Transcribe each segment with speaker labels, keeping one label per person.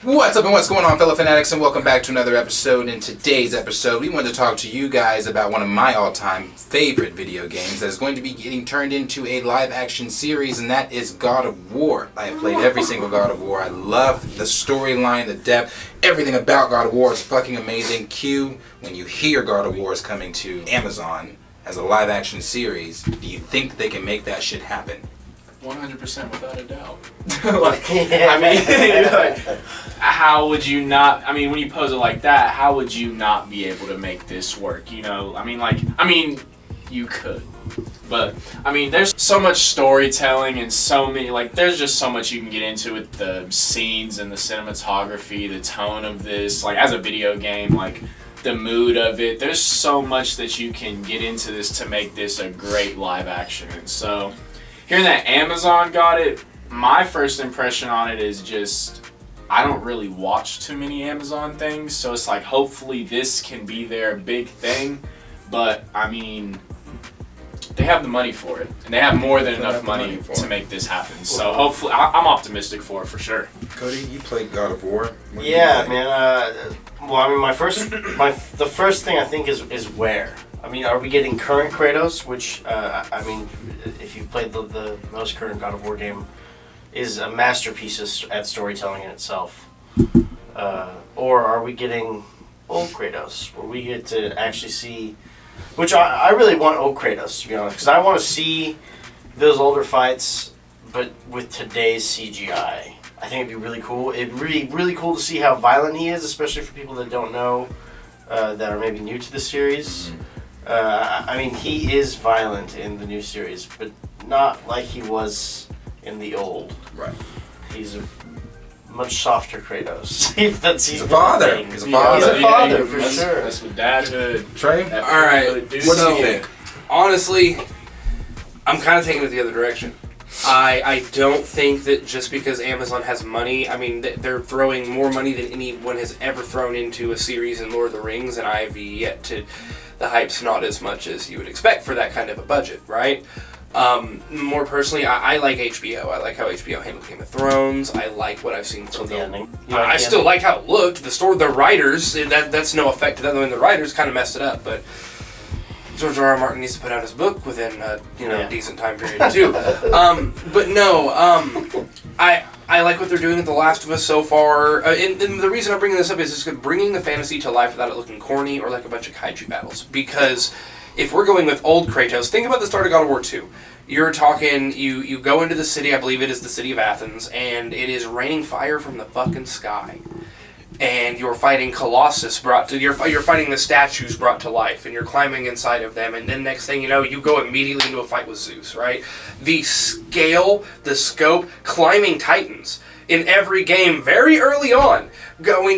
Speaker 1: What's up and what's going on, fellow fanatics, and welcome back to another episode. In today's episode, we wanted to talk to you guys about one of my all-time favorite video games that is going to be getting turned into a live-action series, and that is God of War. I have played every single God of War. I love the storyline, the depth, everything about God of War is fucking amazing. Q, when you hear God of War is coming to Amazon as a live-action series, do you think they can make that shit happen?
Speaker 2: 100% without a doubt. How would you not? I mean, when you pose it like that, how would you not be able to make this work? You know, you could, but there's so much storytelling and so many there's just so much you can get into with the scenes and the cinematography, the tone of this, as a video game, the mood of it. There's so much that you can get into this to make this a great live action, and so. Hearing that Amazon got it, my first impression on it is just, I don't really watch too many Amazon things, so it's hopefully this can be their big thing, but they have the money for it, and they have more than enough money to make this happen, so hopefully, I'm optimistic for it, for sure.
Speaker 1: Cody, you played God of War?
Speaker 3: Yeah, man, the first thing I think is where. Are we getting current Kratos, which, if you've played the most current God of War game, is a masterpiece at storytelling in itself? Or are we getting old Kratos, where we get to actually see, which I really want old Kratos, to be honest, because I want to see those older fights, but with today's CGI. I think it'd be really cool. It'd be really cool to see how violent he is, especially for people that don't know, that are maybe new to the series. Mm-hmm. He is violent in the new series, but not like he was in the old.
Speaker 1: Right.
Speaker 3: He's a much softer Kratos.
Speaker 1: He's a father.
Speaker 3: He's a father, for sure.
Speaker 2: That's what dadhood.
Speaker 1: Trey?
Speaker 4: Alright,
Speaker 1: what do you think?
Speaker 4: Honestly, I'm kind of taking it the other direction. I don't think that just because Amazon has money, they're throwing more money than anyone has ever thrown into a series in Lord of the Rings, and I've yet to... The hype's not as much as you would expect for that kind of a budget, right? More personally, I like HBO. I like how HBO handled Game of Thrones. I like what I've seen from the ending. I still like how it looked. The writers, that's no effect to that. The writers kind of messed it up, but George R. R. Martin needs to put out his book within a decent time period too. But no, I like what they're doing with The Last of Us so far. And the reason I'm bringing this up is just bringing the fantasy to life without it looking corny or like a bunch of kaiju battles. Because if we're going with old Kratos, think about the start of God of War 2. You're talking, you go into the city, I believe it is the city of Athens, and it is raining fire from the fucking sky. And you're fighting Colossus you're fighting the statues brought to life, and you're climbing inside of them, and then next thing you know, you go immediately into a fight with Zeus, right? The scale, the scope, climbing titans in every game very early on,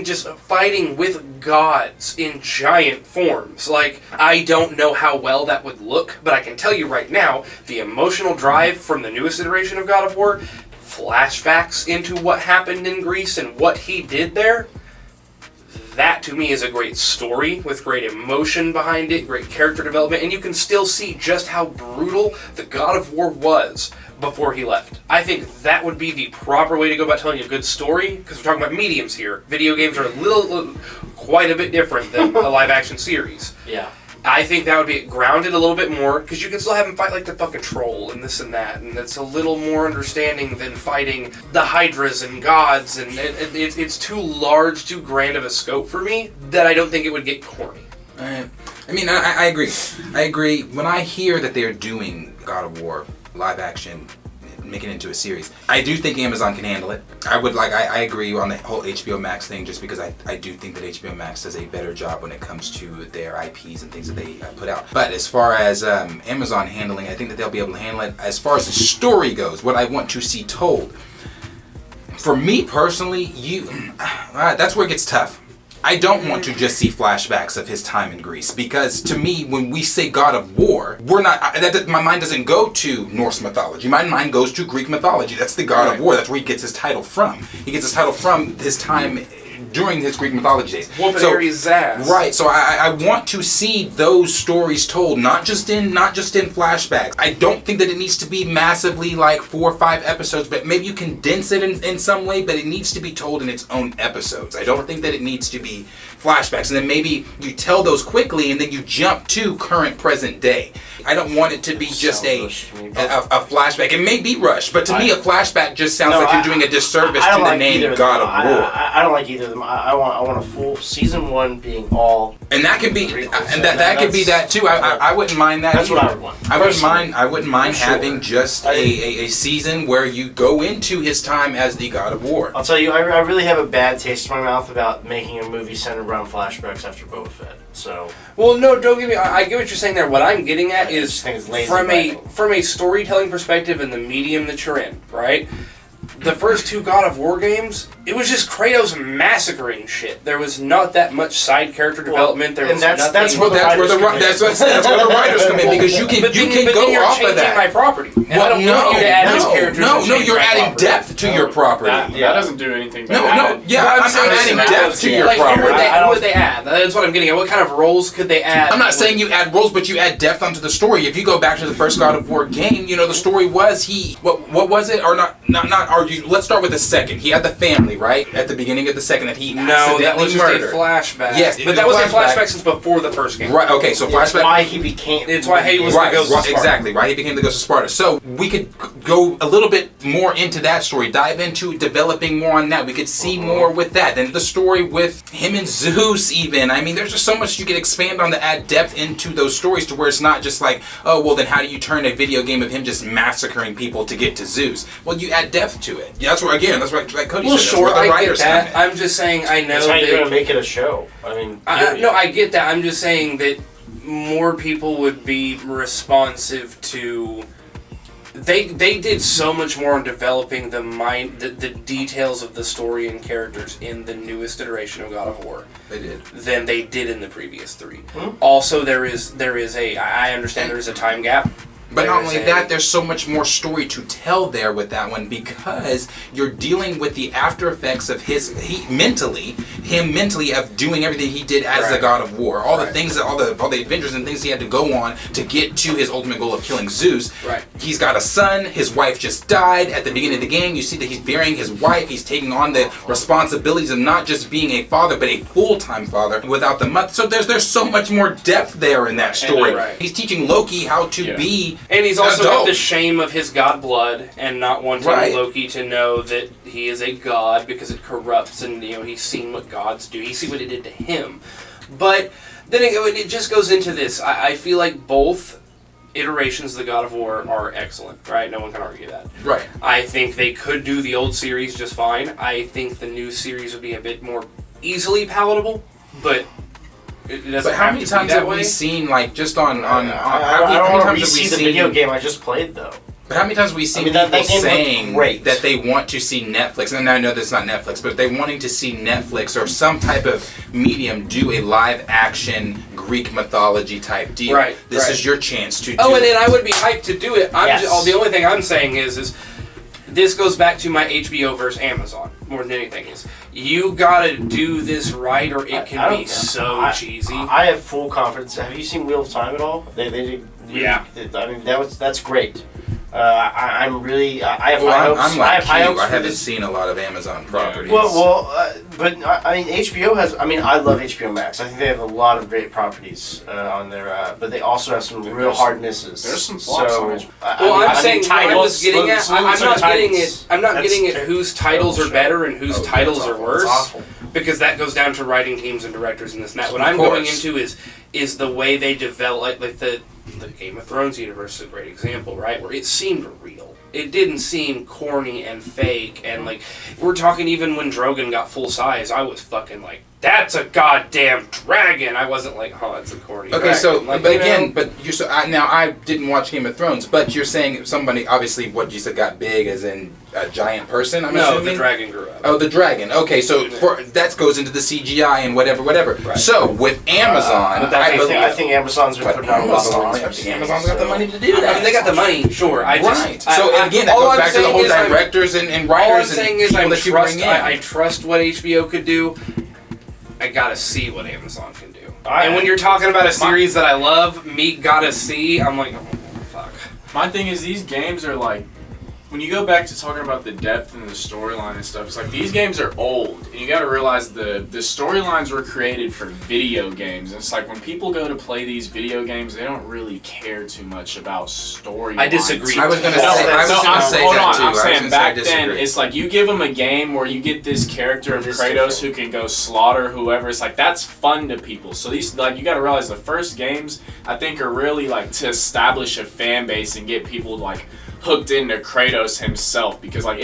Speaker 4: just fighting with gods in giant forms. I don't know how well that would look, but I can tell you right now, the emotional drive from the newest iteration of God of War, flashbacks into what happened in Greece and what he did there, that to me is a great story with great emotion behind it, great character development, and you can still see just how brutal the God of War was before he left. I think that would be the proper way to go about telling a good story, because we're talking about mediums here. Video games are quite a bit different than a live action series.
Speaker 3: Yeah.
Speaker 4: I think that would be grounded a little bit more, because you can still have him fight like the fucking troll and this and that, and it's a little more understanding than fighting the hydras and gods, and it's too large, too grand of a scope for me that I don't think it would get corny.
Speaker 1: I agree. I agree. When I hear that they're doing God of War live action, making it into a series, I do think Amazon can handle it. I agree on the whole HBO Max thing, just because I do think that HBO Max does a better job when it comes to their IPs and things that they put out. But as far as Amazon handling, I think that they'll be able to handle it. As far as the story goes, what I want to see told, for me personally, that's where it gets tough. I don't want to just see flashbacks of his time in Greece, because to me, when we say God of War, my mind doesn't go to Norse mythology. My mind goes to Greek mythology. That's the God of War. That's where he gets his title from. He gets his title from his time during his Greek mythology days.
Speaker 4: Whooping
Speaker 1: So-
Speaker 4: Ares' ass.
Speaker 1: Right, so I want to see those stories told, not just in flashbacks. I don't think that it needs to be massively like 4 or 5 episodes, but maybe you condense it in some way, but it needs to be told in its own episodes. I don't think that it needs to be flashbacks, and then maybe you tell those quickly and then you jump to current present day. I don't want it to be just a flashback. It may be rushed, but to me a flashback just sounds like you're doing a disservice to the name God of War.
Speaker 3: I don't like either of them. I want a full season 1 being all.
Speaker 1: And that could be, and that could be that too. I wouldn't mind that.
Speaker 3: That's
Speaker 1: either.
Speaker 3: what I would want.
Speaker 1: I wouldn't mind
Speaker 3: Sure.
Speaker 1: having just a season where you go into his time as the God of War.
Speaker 3: I'll tell you, I really have a bad taste in my mouth about making a movie centered around flashbacks after Boba Fett. So.
Speaker 4: Well, no, don't get me. I get what you're saying there. What I'm getting at is
Speaker 3: just think it's lazy
Speaker 4: from a storytelling perspective and the medium that you're in, right? The first 2 God of War games, it was just Kratos massacring shit. There was not that much side character development. There was nothing.
Speaker 3: That's
Speaker 1: where the writers come in, because you can
Speaker 4: But
Speaker 1: go
Speaker 4: you're
Speaker 1: off of
Speaker 4: changing
Speaker 1: that.
Speaker 4: my property. And I
Speaker 1: Well,
Speaker 4: don't want you to add his characters.
Speaker 1: no,
Speaker 4: and change
Speaker 1: you're
Speaker 4: my
Speaker 1: adding
Speaker 4: property.
Speaker 1: depth to your property.
Speaker 2: That doesn't do anything.
Speaker 1: No,
Speaker 2: bad.
Speaker 1: I'm adding depth to your
Speaker 4: Like,
Speaker 1: property.
Speaker 4: who would they add? That's what I'm getting at. What kind of roles could they add?
Speaker 1: I'm not saying you add roles, but you add depth onto the story. If you go back to the first God of War game, the story was what was it? Or not argue. Let's start with the second. He had the family, right? At the beginning of the second that he
Speaker 4: No, that was just
Speaker 1: murdered.
Speaker 4: a flashback.
Speaker 1: Yes,
Speaker 4: but that was a flashback since before the first game.
Speaker 1: Right, okay, so flashback.
Speaker 3: Why he became.
Speaker 4: It's why he was
Speaker 1: Right,
Speaker 4: the Ghost of Sparta.
Speaker 1: exactly. Right, he became the Ghost of Sparta. So we could go a little bit more into that story, dive into developing more on that. We could see more with that. Then the story with him and Zeus, even. I mean, there's just so much you could expand on to add depth into those stories to where it's not just like, oh, well, then how do you turn a video game of him just massacring people to get to Zeus? Well, you add depth to it. Yeah, that's where, again, that's what like Cody
Speaker 4: Well,
Speaker 1: said.
Speaker 4: sure,
Speaker 1: That's where the
Speaker 4: I get
Speaker 1: writers come
Speaker 4: that.
Speaker 1: in.
Speaker 4: I'm just saying I know
Speaker 3: That's how
Speaker 4: that.
Speaker 3: you're gonna make it a show. I mean.
Speaker 4: No, I get that. I'm just saying that more people would be responsive to. They did so much more on developing the details of the story and characters in the newest iteration of God of War.
Speaker 1: They did.
Speaker 4: Than they did in the previous 3. Also, there is I understand there is a time gap.
Speaker 1: But not only that, there's so much more story to tell there with that one, because you're dealing with the after effects of him mentally of doing everything he did as the God of War. All the things, all the adventures and things he had to go on to get to his ultimate goal of killing Zeus.
Speaker 4: Right.
Speaker 1: He's got a son, his wife just died. At the beginning of the game, you see that he's burying his wife. He's taking on the responsibilities of not just being a father, but a full-time father without the mother. So there's so much more depth there in that story. He's teaching Loki how to be.
Speaker 4: And he's also
Speaker 1: adult.
Speaker 4: got the shame of his god blood and not wanting Loki to know that he is a god because it corrupts, and he's seen what gods do. He's seen what it did to him. But then it just goes into this. I feel like both iterations of the God of War are excellent, right? No one can argue that.
Speaker 1: Right.
Speaker 4: I think they could do the old series just fine. I think the new series would be a bit more easily palatable, but it doesn't
Speaker 1: But how
Speaker 4: have
Speaker 1: many
Speaker 4: to
Speaker 1: times
Speaker 4: be that
Speaker 1: have
Speaker 4: way.
Speaker 1: we seen, like, just on
Speaker 3: I don't want to re-see the video game I just played, though.
Speaker 1: But how many times have we seen
Speaker 3: that
Speaker 1: people
Speaker 3: game
Speaker 1: saying
Speaker 3: looked great.
Speaker 1: that they want to see Netflix, and I know that's not Netflix, but they wanting to see Netflix or some type of medium do a live action Greek mythology type deal.
Speaker 4: Right,
Speaker 1: This
Speaker 4: right.
Speaker 1: is your chance to do
Speaker 4: Oh, and
Speaker 1: it.
Speaker 4: then I would be hyped to do it.
Speaker 3: Yes.
Speaker 4: The only thing I'm saying is this goes back to my HBO versus Amazon more than anything is. You gotta do this right, or it can be so cheesy.
Speaker 3: I have full confidence. Have you seen Wheel of Time at all? They did.
Speaker 4: Yeah.
Speaker 3: I mean, that's great. I'm really. I have high
Speaker 1: Well,
Speaker 3: hopes.
Speaker 1: I'm like
Speaker 3: I have high
Speaker 1: you.
Speaker 3: hopes
Speaker 1: I
Speaker 3: for
Speaker 1: haven't
Speaker 3: this.
Speaker 1: seen a lot of Amazon properties.
Speaker 3: But I mean, HBO has. I mean, I love HBO Max. I think they have a lot of great properties on there, but they also have some real hard misses.
Speaker 2: There's some flops on HBO.
Speaker 4: I'm saying what I was getting at. I'm not getting it. I'm not
Speaker 3: That's
Speaker 4: getting it. Whose titles are better and whose titles are worse.
Speaker 3: It's awful.
Speaker 4: Because that goes down to writing teams and directors and this and that. What
Speaker 1: Of
Speaker 4: I'm
Speaker 1: course.
Speaker 4: going into is the way they develop, like the Game of Thrones universe is a great example, right? Where it seemed real. It didn't seem corny and fake, and like we're talking even when Drogon got full size, I was fucking like, that's a goddamn dragon. I wasn't like, oh, it's a corny
Speaker 1: Okay,
Speaker 4: dragon.
Speaker 1: so
Speaker 4: like,
Speaker 1: but
Speaker 4: you know,
Speaker 1: again, but you're so now I didn't watch Game of Thrones, but you're saying somebody obviously what you said got big as in a giant person. I'm
Speaker 4: no,
Speaker 1: assuming
Speaker 4: the dragon grew up.
Speaker 1: Oh, the dragon. Okay, so that goes into the CGI and whatever.
Speaker 4: Right.
Speaker 1: So with Amazon,
Speaker 3: I think Amazon's been putting out a lot of money.
Speaker 1: Amazon's got the money to do that.
Speaker 4: I mean, they got the money, sure. I just,
Speaker 1: Right. So again, that
Speaker 4: all
Speaker 1: goes
Speaker 4: I'm
Speaker 1: back to the
Speaker 4: saying
Speaker 1: whole
Speaker 4: is I'm-
Speaker 1: directors and
Speaker 4: all I'm
Speaker 1: writers and
Speaker 4: saying is
Speaker 1: people that you bring in.
Speaker 4: I trust what HBO could do. I gotta see what Amazon can do.
Speaker 3: I-
Speaker 4: And when you're talking about a series that I love, me gotta see, I'm like, oh, fuck.
Speaker 2: My thing is these games are like, when you go back to talking about the depth and the storyline and stuff, it's like these games are old, and you got to realize the storylines were created for video games. And it's like when people go to play these video games, they don't really care too much about storylines.
Speaker 4: I disagree.
Speaker 1: I was gonna say,
Speaker 2: Hold
Speaker 1: that
Speaker 2: on,
Speaker 1: too.
Speaker 2: I'm saying back then,
Speaker 1: disagree.
Speaker 2: it's like you give them a game where you get this character of
Speaker 3: It is
Speaker 2: Kratos
Speaker 3: different.
Speaker 2: who can go slaughter whoever. It's like that's fun to people. So these, like, you got to realize the first games I think are really like to establish a fan base and get people like hooked into Kratos himself, because like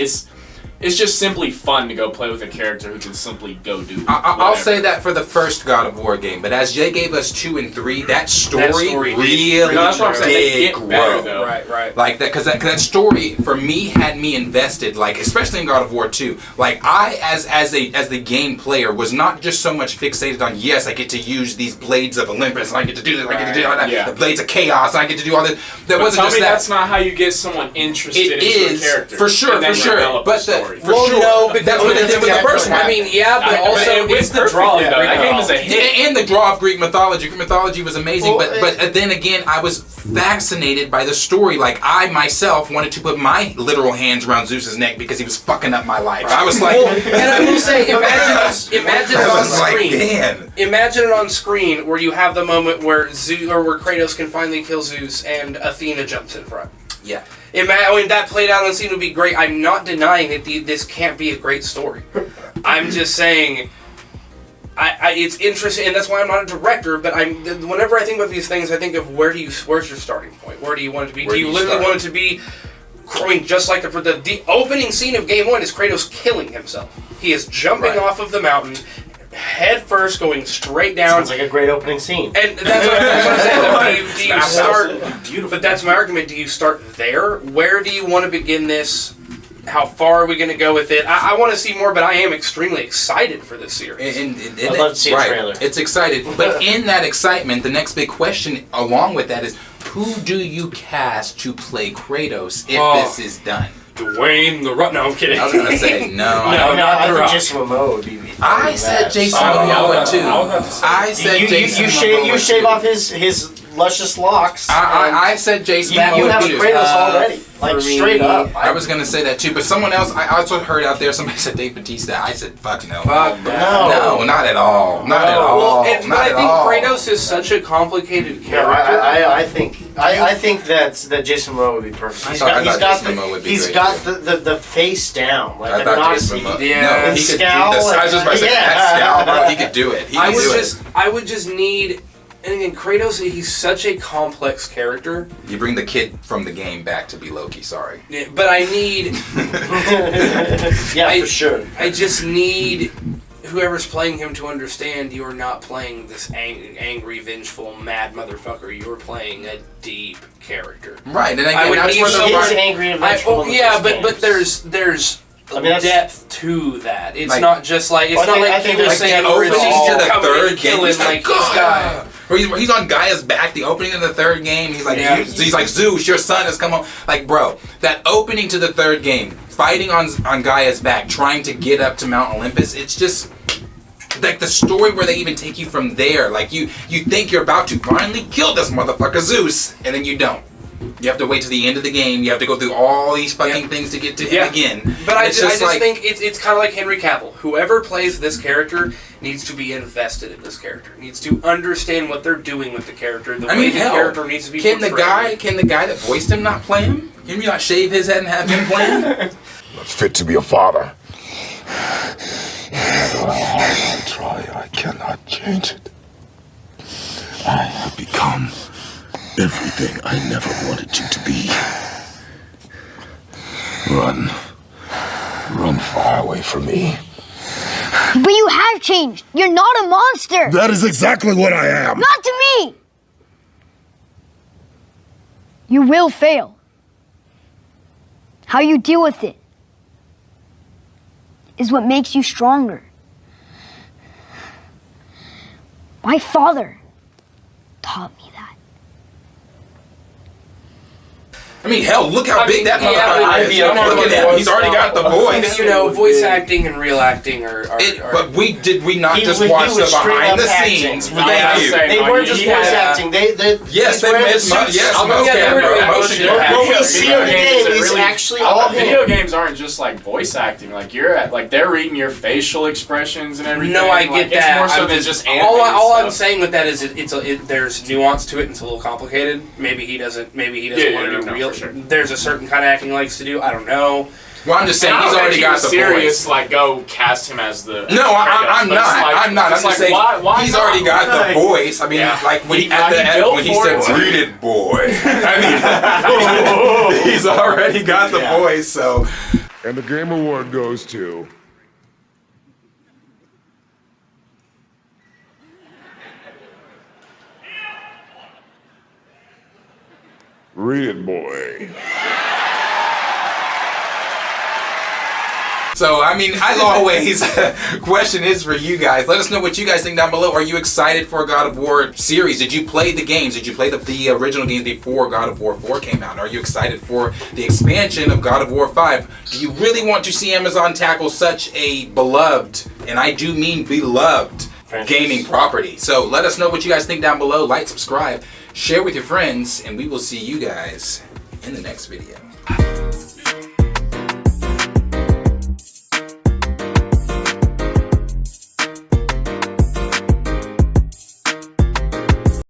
Speaker 2: it's just simply fun to go play with a character who can simply go do
Speaker 1: I'll
Speaker 2: whatever.
Speaker 1: say that for the first God of War game, but as Jay gave us 2 and 3, that story
Speaker 4: story did-
Speaker 1: really
Speaker 2: No, that's what I'm saying. They
Speaker 1: did
Speaker 2: get better,
Speaker 1: grow.
Speaker 2: though.
Speaker 4: Right.
Speaker 1: Like that, because that story for me had me invested. Like especially in God of War 2. Like I, as the game player, was not just so much fixated on yes, I get to use these blades of Olympus, and I get to do this, I get to do all that,
Speaker 2: Yeah.
Speaker 1: the blades of chaos, and I get to do all this. That
Speaker 2: But
Speaker 1: wasn't
Speaker 2: tell
Speaker 1: just
Speaker 2: me
Speaker 1: that.
Speaker 2: that's not how you get someone interested
Speaker 1: It
Speaker 2: into
Speaker 1: is
Speaker 2: a character.
Speaker 1: for sure,
Speaker 2: and then
Speaker 1: for sure.
Speaker 2: develop
Speaker 1: But
Speaker 2: the story.
Speaker 1: for
Speaker 4: Well,
Speaker 1: sure,
Speaker 4: no, because
Speaker 1: that's what they did with the first one.
Speaker 4: I mean, yeah, but also
Speaker 2: it's the draw.
Speaker 4: perfect.
Speaker 2: Though. That game is a hit.
Speaker 1: And the draw of Greek mythology. Greek mythology was amazing,
Speaker 3: Well,
Speaker 1: but then again, I was fascinated by the story. Like I myself wanted to put my literal hands around Zeus's neck because he was fucking up my life. I was like,
Speaker 4: And I will say, imagine
Speaker 1: I
Speaker 4: it on
Speaker 1: was like,
Speaker 4: screen.
Speaker 1: man.
Speaker 4: Imagine it on screen where you have the moment where where Kratos can finally kill Zeus and Athena jumps in front.
Speaker 1: Yeah.
Speaker 4: I mean, that played out on scene would be great. I'm not denying that this can't be a great story. I'm just saying, it's interesting, and that's why I'm not a director. But whenever I think about these things, I think of where's your starting point? Where do you want it to be?
Speaker 1: Where
Speaker 4: Do
Speaker 1: do
Speaker 4: you
Speaker 1: you
Speaker 4: literally
Speaker 1: start?
Speaker 4: want it to be? I mean, just like the opening scene of Game 1 is Kratos killing himself. He is jumping
Speaker 1: Right.
Speaker 4: off of the mountain, head first, going straight down.
Speaker 3: Sounds like a great opening scene.
Speaker 4: And that's what I'm saying. Do you start?
Speaker 2: Beautiful.
Speaker 4: But that's my argument. Do you start there? Where do you want to begin this? How far are we going to go with it? I want to see more, but I am extremely excited for this series.
Speaker 3: I'd love to see a trailer.
Speaker 1: It's excited, but in that excitement, the next big question along with that is, who do you cast to play Kratos if this is done?
Speaker 4: Dwayne the Rock. No, I'm kidding.
Speaker 1: I was gonna say no.
Speaker 3: I
Speaker 4: The
Speaker 3: think
Speaker 4: Rock.
Speaker 3: Jason Momoa would be.
Speaker 1: I said Jason
Speaker 2: I
Speaker 1: Momoa
Speaker 2: was
Speaker 1: too.
Speaker 2: about to say-
Speaker 1: I said Jason Momoa
Speaker 3: You shave
Speaker 1: too.
Speaker 3: off his luscious locks.
Speaker 1: I said Jason
Speaker 3: you
Speaker 1: Momoa
Speaker 3: have
Speaker 1: too.
Speaker 3: Kratos already. Like
Speaker 4: for me,
Speaker 3: straight up.
Speaker 1: I was gonna say that too, but someone else. I also heard out there somebody said Dave Bautista. I said fuck no.
Speaker 4: Fuck
Speaker 1: No, not at all. Not at all.
Speaker 4: Well, but
Speaker 1: not
Speaker 4: I
Speaker 1: at
Speaker 4: think
Speaker 1: all.
Speaker 4: Kratos is such a complicated
Speaker 3: No,
Speaker 4: character.
Speaker 3: I think that Jason Momoa would be perfect.
Speaker 1: I thought Jason Momoa would be
Speaker 3: He's
Speaker 1: great,
Speaker 3: got
Speaker 1: too.
Speaker 3: the face down, like
Speaker 1: I
Speaker 3: the
Speaker 1: thought
Speaker 3: Nazi.
Speaker 1: Jason Momoa.
Speaker 4: Yeah.
Speaker 1: No,
Speaker 3: And
Speaker 1: he could
Speaker 3: scowl
Speaker 1: do the size. I was about to say
Speaker 3: and-
Speaker 1: that scowl, bro. He could do it. He could do it.
Speaker 4: I would just need. And again, Kratos, he's such a complex character.
Speaker 1: You bring the kid from the game back to be Loki. Sorry.
Speaker 4: But I need.
Speaker 3: Yeah, for sure.
Speaker 4: I just need whoever's playing him to understand you're not playing this angry, vengeful, mad motherfucker. You're playing a deep character.
Speaker 1: Right, and
Speaker 4: I
Speaker 1: again,
Speaker 4: would
Speaker 1: that's
Speaker 4: need
Speaker 1: where
Speaker 3: He
Speaker 1: the
Speaker 3: is angry and vengeful. in the
Speaker 4: yeah,
Speaker 3: first
Speaker 4: but
Speaker 3: games.
Speaker 4: there's
Speaker 3: I mean, that's-
Speaker 4: depth to that. It's
Speaker 1: Like-
Speaker 4: not just like it's
Speaker 3: Well, I
Speaker 4: not
Speaker 3: think-
Speaker 4: like
Speaker 3: I think
Speaker 4: he was
Speaker 3: like the
Speaker 4: saying where it's
Speaker 1: opening
Speaker 4: all
Speaker 1: to the
Speaker 4: coming
Speaker 1: third
Speaker 4: and
Speaker 1: game,
Speaker 4: killing
Speaker 1: he's
Speaker 4: like
Speaker 1: like,
Speaker 4: this guy.
Speaker 1: Or he's on Gaia's back. The opening of the third game, he's like,
Speaker 4: Yeah.
Speaker 1: he's like, Zeus, your son has come home. Like, bro, that opening to the third game, fighting on Gaia's back, trying to get up to Mount Olympus. It's just like the story where they even take you from there. Like you think you're about to finally kill this motherfucker Zeus, and then you don't. You have to wait to the end of the game. You have to go through all these fucking things to get to him again.
Speaker 4: But I
Speaker 1: It's
Speaker 4: just
Speaker 1: like,
Speaker 4: think it's kind of like Henry Cavill. Whoever plays this character needs to be invested in this character. Needs to understand what they're doing with the character. The way the character needs to be
Speaker 1: Can the
Speaker 4: portrayed.
Speaker 1: guy that voiced him not play him? Can we not shave his head and have him play him?
Speaker 5: Not fit to be a father. I try, I cannot change it. I have become everything I never wanted you to be. Run. Run far away from me.
Speaker 6: But you have changed. You're not a monster.
Speaker 5: That is exactly what I am.
Speaker 6: Not to me. You will fail. How you deal with it is what makes you stronger. My father taught me that.
Speaker 1: I mean, hell, look how big that
Speaker 4: yeah,
Speaker 1: motherfucker is.
Speaker 2: I'm
Speaker 1: Look at him. He's already got the voice.
Speaker 4: You know, voice acting and real acting are
Speaker 1: But we not
Speaker 3: He
Speaker 1: just
Speaker 3: was-
Speaker 1: watch
Speaker 3: he
Speaker 1: the
Speaker 3: was straight
Speaker 1: behind the
Speaker 3: up acting.
Speaker 1: scenes.
Speaker 3: Yeah,
Speaker 1: Thank you.
Speaker 3: They weren't just
Speaker 2: He
Speaker 3: voice
Speaker 2: had,
Speaker 3: acting. They
Speaker 1: Yes, they
Speaker 3: wearing
Speaker 1: made
Speaker 3: the suits.
Speaker 1: yes,
Speaker 4: I mean,
Speaker 1: motion
Speaker 4: yeah, they were
Speaker 1: capture,
Speaker 4: doing
Speaker 1: motion
Speaker 4: motion
Speaker 1: capture.
Speaker 3: What we see on the game is
Speaker 2: really-
Speaker 3: actually all him.
Speaker 2: Video games aren't just like voice acting. Like they're reading your facial expressions and everything.
Speaker 4: No, I
Speaker 2: Like,
Speaker 4: get that.
Speaker 2: It's more so
Speaker 4: I'm
Speaker 2: than
Speaker 4: just-
Speaker 2: just animated
Speaker 4: all I'm
Speaker 2: stuff.
Speaker 4: saying with that is there's nuance to it and it's a little complicated. Maybe he doesn't want to do real.
Speaker 2: for sure.
Speaker 4: There's a certain kind of acting he likes to do. I don't know.
Speaker 1: Well, I'm just saying, he's already got the
Speaker 2: serious.
Speaker 1: voice.
Speaker 2: Like, go cast him as the.
Speaker 1: No, I'm
Speaker 2: But it's
Speaker 1: not.
Speaker 2: like-
Speaker 1: I'm not. I'm
Speaker 2: it's
Speaker 1: just
Speaker 2: like,
Speaker 1: saying
Speaker 2: why
Speaker 1: he's
Speaker 2: not?
Speaker 1: already got
Speaker 2: Like,
Speaker 1: the voice. I mean,
Speaker 2: yeah.
Speaker 1: like when
Speaker 2: He built
Speaker 1: he
Speaker 2: for
Speaker 1: said,
Speaker 2: it.
Speaker 1: "Read it, boy." I mean, he's already got the voice. So
Speaker 5: And the Game Award goes to... Read it, boy.
Speaker 1: So, I mean, as always, question is for you guys. Let us know what you guys think down below. Are you excited for a God of War series? Did you play the games? Did you play the original games before God of War 4 came out? Are you excited for the expansion of God of War 5? Do you really want to see Amazon tackle such a beloved, and I do mean beloved, gaming property? So let us know what you guys think down below. Like, subscribe, share with your friends, and we will see you guys in the next video.